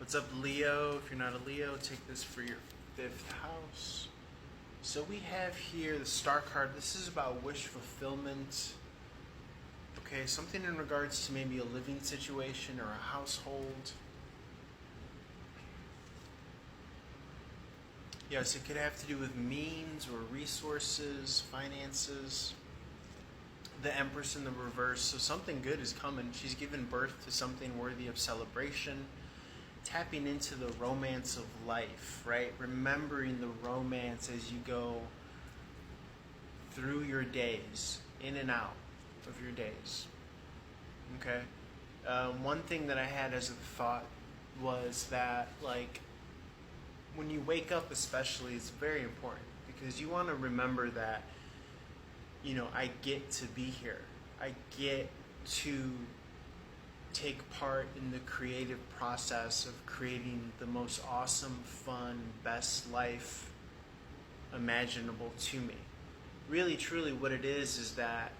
What's up, Leo? If you're not a Leo, take this for your fifth house. So we have here the Star card. This is about wish fulfillment. Okay, something in regards to maybe a living situation or a household. Yes, it could have to do with means or resources, finances. The Empress in the reverse, so something good is coming. She's given birth to something worthy of celebration. Tapping into the romance of life, right? Remembering the romance as you go through your days, in and out of your days. Okay? One thing that I had as a thought was that, like, when you wake up especially, it's very important because you want to remember that, you know, I get to be here. I get to take part in the creative process of creating the most awesome, fun, best life imaginable to me. Really, truly, what it is that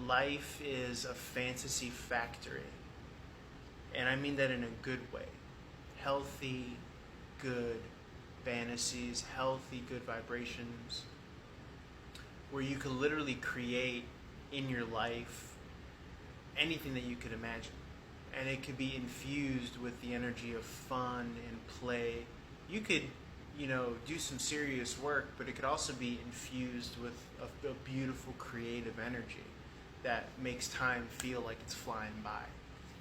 life is a fantasy factory. And I mean that in a good way. Healthy, good fantasies, healthy, good vibrations, where you can literally create in your life anything that you could imagine. And it could be infused with the energy of fun and play. You could, you know, do some serious work, but it could also be infused with a beautiful creative energy that makes time feel like it's flying by.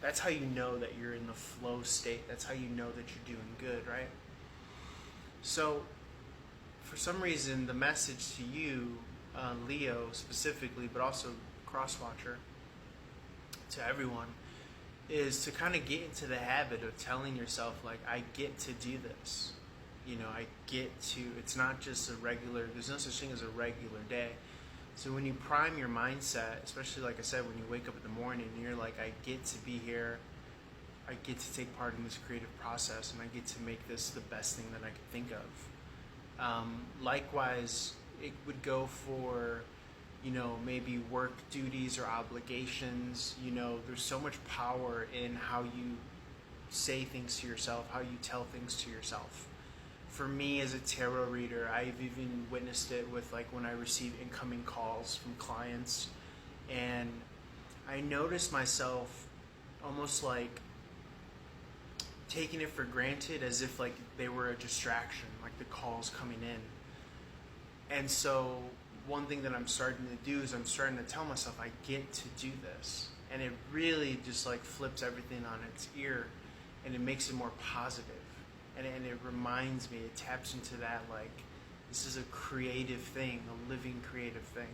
That's how you know that you're in the flow state. That's how you know that you're doing good, right? So, for some reason, the message to you, Leo specifically, but also Crosswatcher, to everyone, is to kind of get into the habit of telling yourself, like, I get to do this. You know, I get to, it's not just a regular, there's no such thing as a regular day. So when you prime your mindset, especially like I said, when you wake up in the morning and you're like, I get to be here, I get to take part in this creative process, and I get to make this the best thing that I could think of. Likewise, it would go for, you know, maybe work duties or obligations. You know, there's so much power in how you say things to yourself, how you tell things to yourself. For me as a tarot reader, I've even witnessed it with, like, when I receive incoming calls from clients, and I noticed myself almost like taking it for granted as if like they were a distraction, like the calls coming in. And so one thing that I'm starting to do is I'm starting to tell myself I get to do this. And it really just like flips everything on its ear, and it makes it more positive. And it reminds me, it taps into that, like, this is a creative thing, a living creative thing.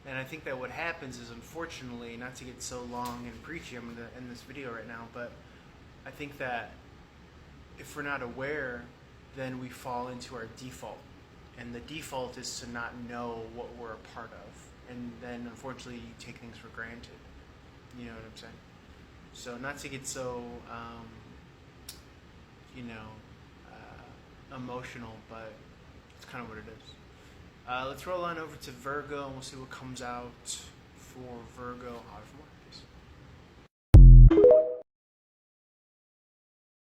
And I think that what happens is, unfortunately, not to get so long and preachy, I'm going to end this video right now, but I think that if we're not aware, then we fall into our default. And the default is to not know what we're a part of. And then, unfortunately, you take things for granted. You know what I'm saying? So, not to get so, emotional, but it's kind of what it is. Let's roll on over to Virgo, and we'll see what comes out for Virgo.